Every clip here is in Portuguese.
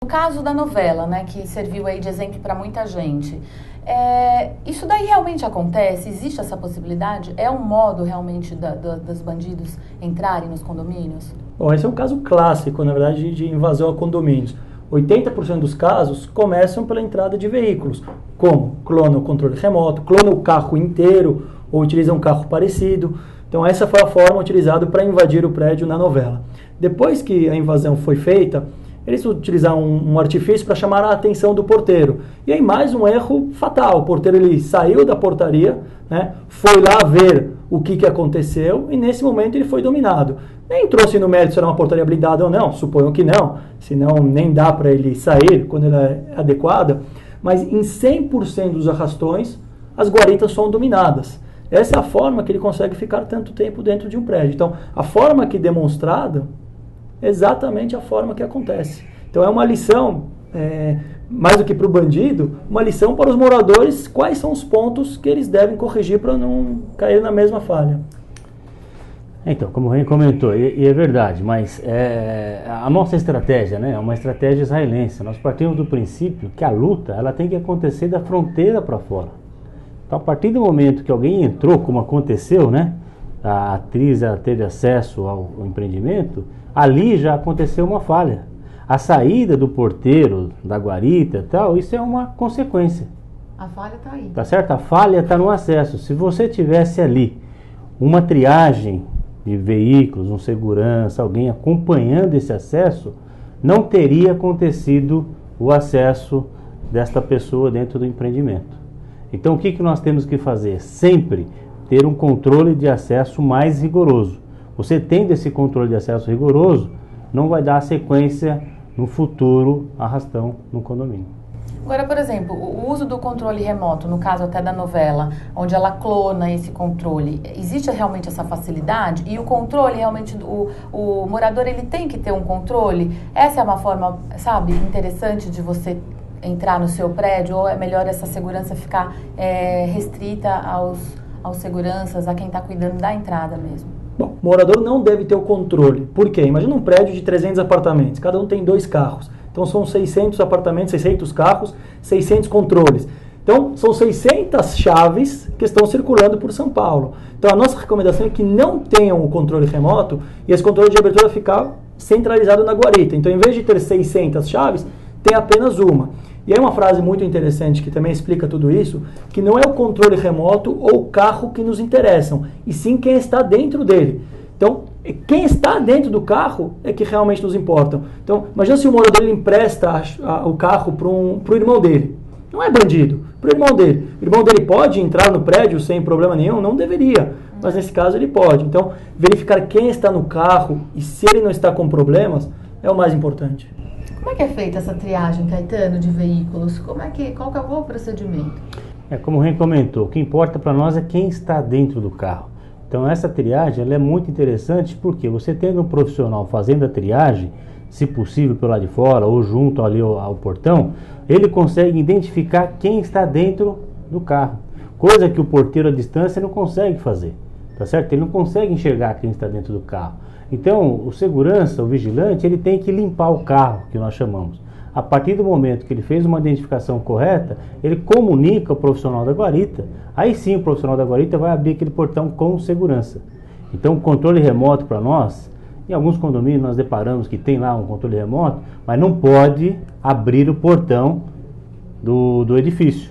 No caso da novela, né, que serviu aí de exemplo para muita gente, isso daí realmente acontece? Existe essa possibilidade? É um modo realmente dos bandidos entrarem nos condomínios? Bom, esse é um caso clássico, na verdade, de invasão a condomínios. 80% dos casos começam pela entrada de veículos, como clona o controle remoto, clona o carro inteiro ou utiliza um carro parecido. Então essa foi a forma utilizada para invadir o prédio na novela. Depois que a invasão foi feita, eles utilizaram um artifício para chamar a atenção do porteiro. E aí mais um erro fatal. O porteiro ele saiu da portaria, né, foi lá ver o que aconteceu e nesse momento ele foi dominado. Nem trouxe no mérito se era uma portaria blindada ou não, suponho que não, senão nem dá para ele sair quando ela é adequada, mas em 100% dos arrastões as guaritas são dominadas. Essa é a forma que ele consegue ficar tanto tempo dentro de um prédio. Então, a forma aqui demonstrada é exatamente a forma que acontece. Então, é uma lição, mais do que para o bandido, uma lição para os moradores, quais são os pontos que eles devem corrigir para não cair na mesma falha. Então, como o Ren comentou, e é verdade, mas a nossa estratégia, né, é uma estratégia israelense. Nós partimos do princípio que a luta ela tem que acontecer da fronteira para fora. Então, a partir do momento que alguém entrou, como aconteceu, né, a atriz ela teve acesso ao empreendimento, ali já aconteceu uma falha. A saída do porteiro, da guarita e tal, isso é uma consequência. A falha está aí. Tá certo? A falha está no acesso. Se você tivesse ali uma triagem de veículos, um segurança, alguém acompanhando esse acesso, não teria acontecido o acesso desta pessoa dentro do empreendimento. Então o que nós temos que fazer? Sempre ter um controle de acesso mais rigoroso. Você tendo esse controle de acesso rigoroso, não vai dar sequência no futuro arrastão no condomínio. Agora, por exemplo, o uso do controle remoto, no caso até da novela, onde ela clona esse controle, existe realmente essa facilidade? E o controle, realmente, o morador, ele tem que ter um controle? Essa é uma forma, sabe, interessante de você entrar no seu prédio? Ou é melhor essa segurança ficar restrita aos seguranças, a quem está cuidando da entrada mesmo? Bom, o morador não deve ter o controle. Por quê? Imagina um prédio de 300 apartamentos, cada um tem 2 carros. Então são 600 apartamentos, 600 carros, 600 controles. Então são 600 chaves que estão circulando por São Paulo. Então a nossa recomendação é que não tenham o controle remoto e esse controle de abertura ficar centralizado na guarita. Então em vez de ter 600 chaves, tem apenas uma. E aí uma frase muito interessante que também explica tudo isso, que não é o controle remoto ou o carro que nos interessam, e sim quem está dentro dele. Então, quem está dentro do carro é que realmente nos importa. Então, imagina se o morador ele empresta o carro para o irmão dele. Não é bandido, para o irmão dele. O irmão dele pode entrar no prédio sem problema nenhum? Não deveria, mas nesse caso ele pode. Então, verificar quem está no carro e se ele não está com problemas é o mais importante. Como é que é feita essa triagem, Caetano, de veículos? Qual que é o procedimento? Como o Ren comentou, o que importa para nós é quem está dentro do carro. Então essa triagem ela é muito interessante porque você tendo um profissional fazendo a triagem, se possível pelo lado de fora ou junto ali ao portão, ele consegue identificar quem está dentro do carro, coisa que o porteiro à distância não consegue fazer, tá certo? Ele não consegue enxergar quem está dentro do carro. Então o segurança, o vigilante, ele tem que limpar o carro, que nós chamamos. A partir do momento que ele fez uma identificação correta, ele comunica ao profissional da guarita. Aí sim o profissional da guarita vai abrir aquele portão com segurança. Então o controle remoto para nós, em alguns condomínios nós deparamos que tem lá um controle remoto, mas não pode abrir o portão do edifício.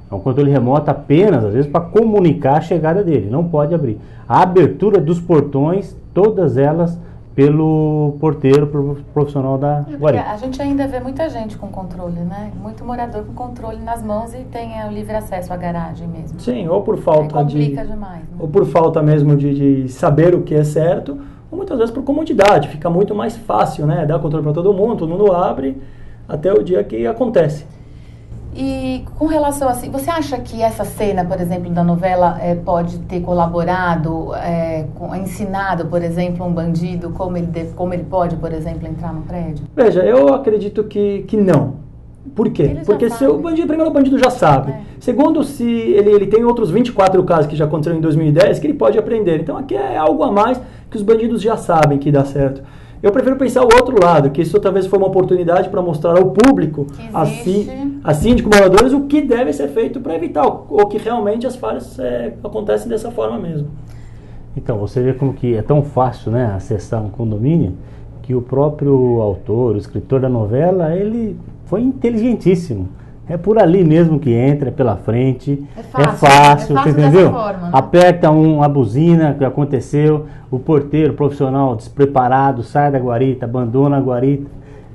É um controle remoto apenas, às vezes, para comunicar a chegada dele, não pode abrir. A abertura dos portões, todas elas pelo porteiro, pelo profissional da guarita. A gente ainda vê muita gente com controle, né? Muito morador com controle nas mãos e tem o livre acesso à garagem mesmo. Sim, ou por falta complica demais, né? Ou por falta mesmo de saber o que é certo, ou muitas vezes por comodidade. Fica muito mais fácil, né? Dar controle para todo mundo abre até o dia que acontece. E com relação assim, você acha que essa cena, por exemplo, da novela pode ter colaborado, ensinado, por exemplo, um bandido como ele pode, por exemplo, entrar no prédio? Veja, eu acredito que não. Por quê? Porque se o bandido, primeiro o bandido já sabe. Segundo, se ele tem outros 24 casos que já aconteceram em 2010 que ele pode aprender. Então aqui é algo a mais que os bandidos já sabem que dá certo. Eu prefiro pensar o outro lado, que isso talvez foi uma oportunidade para mostrar ao público, a síndico, moradores, o que deve ser feito para evitar, ou que realmente as falhas acontecem dessa forma mesmo. Então, você vê como que é tão fácil, né, acessar um condomínio, que o próprio autor, o escritor da novela, ele foi inteligentíssimo. É por ali mesmo que entra, pela frente. É fácil, você entendeu? Forma, né? Aperta a buzina, que aconteceu, o porteiro profissional despreparado sai da guarita, abandona a guarita.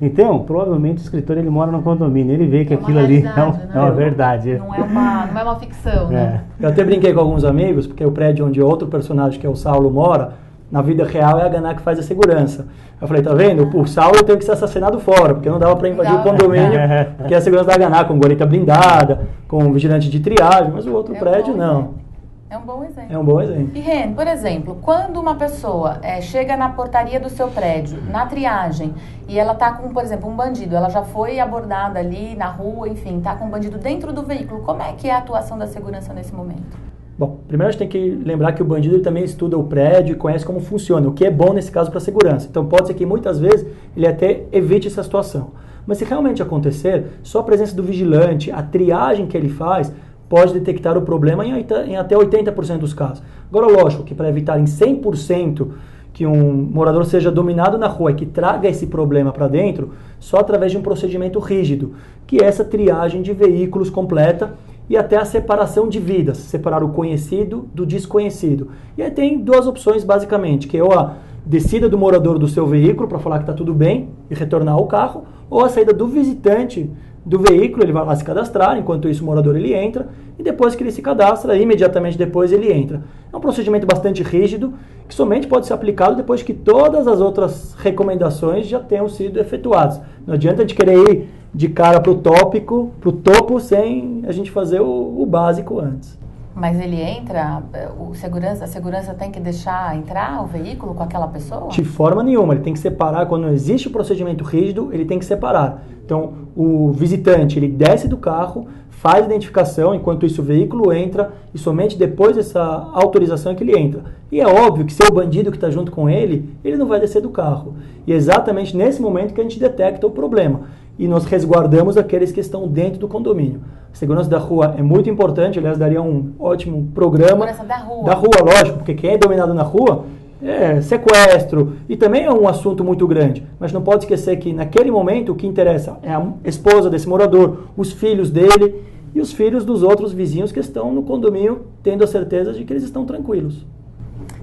Então, provavelmente o escritor ele mora no condomínio, ele vê que aquilo ali é uma verdade. Não é uma ficção, né? Eu até brinquei com alguns amigos, porque o prédio onde outro personagem, que é o Saulo, mora, na vida real é a Ganá que faz a segurança. Eu falei, tá vendo? O Saulo tem que ser assassinado fora, porque não dava para invadir o condomínio, porque é a segurança da Ganá, com guarita blindada, com vigilante de triagem, mas o outro prédio não. É um bom exemplo. É um bom exemplo. E Ren, por exemplo, quando uma pessoa chega na portaria do seu prédio, na triagem, e ela tá com, por exemplo, um bandido, ela já foi abordada ali na rua, enfim, tá com um bandido dentro do veículo, como é que é a atuação da segurança nesse momento? Bom, primeiro a gente tem que lembrar que o bandido ele também estuda o prédio e conhece como funciona, o que é bom nesse caso para a segurança. Então pode ser que muitas vezes ele até evite essa situação. Mas se realmente acontecer, só a presença do vigilante, a triagem que ele faz, pode detectar o problema em até 80% dos casos. Agora, lógico que para evitar em 100% que um morador seja dominado na rua e que traga esse problema para dentro, só através de um procedimento rígido, que é essa triagem de veículos completa, e até a separação de vidas, separar o conhecido do desconhecido. E aí tem duas opções basicamente, que é ou a descida do morador do seu veículo para falar que está tudo bem e retornar ao carro, ou a saída do visitante do veículo, ele vai lá se cadastrar, enquanto isso o morador ele entra, e depois que ele se cadastra, imediatamente depois ele entra. É um procedimento bastante rígido, que somente pode ser aplicado depois que todas as outras recomendações já tenham sido efetuadas. Não adianta a gente querer ir de cara para o topo, sem a gente fazer o básico antes. Mas ele entra, a segurança tem que deixar entrar o veículo com aquela pessoa? De forma nenhuma, ele tem que separar, quando existe o procedimento rígido, ele tem que separar. Então, o visitante, ele desce do carro, faz a identificação, enquanto isso o veículo entra, e somente depois dessa autorização é que ele entra. E é óbvio que se é o bandido que está junto com ele, ele não vai descer do carro. E é exatamente nesse momento que a gente detecta o problema. E nós resguardamos aqueles que estão dentro do condomínio. A segurança da rua é muito importante, aliás, daria um ótimo programa. Segurança da rua. Da rua, lógico, porque quem é dominado na rua é sequestro, e também é um assunto muito grande. Mas não pode esquecer que, naquele momento, o que interessa é a esposa desse morador, os filhos dele e os filhos dos outros vizinhos que estão no condomínio, tendo a certeza de que eles estão tranquilos.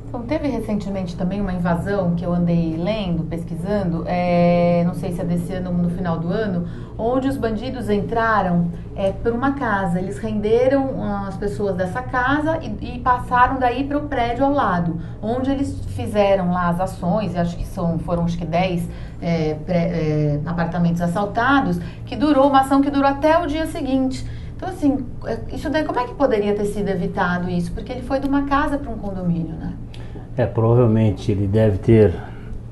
Então, teve recentemente também uma invasão que eu andei lendo, pesquisando, não sei se é desse ano ou no final do ano, onde os bandidos entraram por uma casa. Eles renderam as pessoas dessa casa e passaram daí para o prédio ao lado, onde eles fizeram lá as ações, e acho que foram 10 apartamentos assaltados, uma ação que durou até o dia seguinte. Então, assim, isso daí, como é que poderia ter sido evitado isso? Porque ele foi de uma casa para um condomínio, né? Provavelmente ele deve ter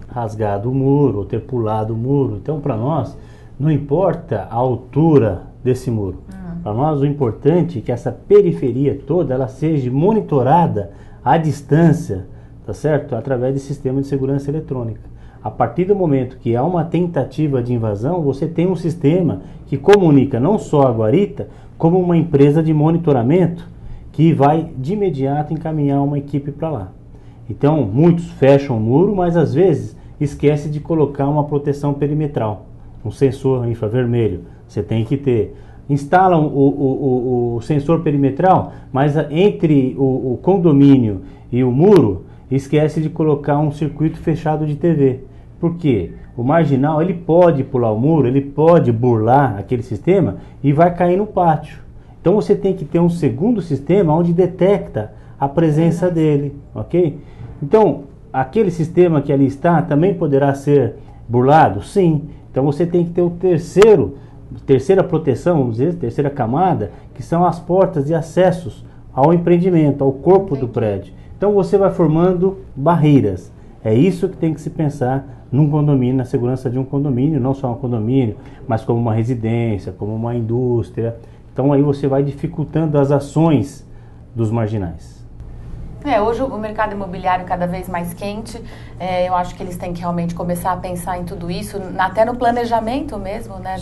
rasgado o muro ou ter pulado o muro. Então, para nós, não importa a altura desse muro. Para nós, o importante é que essa periferia toda ela seja monitorada à distância, tá certo? Através de sistema de segurança eletrônica. A partir do momento que há uma tentativa de invasão, você tem um sistema que comunica não só a guarita, como uma empresa de monitoramento que vai de imediato encaminhar uma equipe para lá. Então, muitos fecham o muro, mas às vezes esquece de colocar uma proteção perimetral, um sensor infravermelho. Você tem que ter. Instalam o sensor perimetral, mas entre o condomínio e o muro, esquece de colocar um circuito fechado de TV. Por quê? O marginal ele pode pular o muro, ele pode burlar aquele sistema e vai cair no pátio. Então você tem que ter um segundo sistema onde detecta a presença dele, ok? Então, aquele sistema que ali está também poderá ser burlado? Sim. Então você tem que ter terceira proteção, vamos dizer, terceira camada, que são as portas de acessos ao empreendimento, ao corpo do prédio. Então você vai formando barreiras. É isso que tem que se pensar num condomínio, na segurança de um condomínio, não só um condomínio, mas como uma residência, como uma indústria. Então aí você vai dificultando as ações dos marginais. Hoje o mercado imobiliário cada vez mais quente, eu acho que eles têm que realmente começar a pensar em tudo isso, até no planejamento mesmo, né?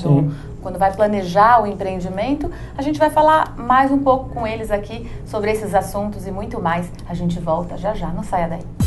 Quando vai planejar o empreendimento, a gente vai falar mais um pouco com eles aqui sobre esses assuntos e muito mais. A gente volta já já, não saia daí.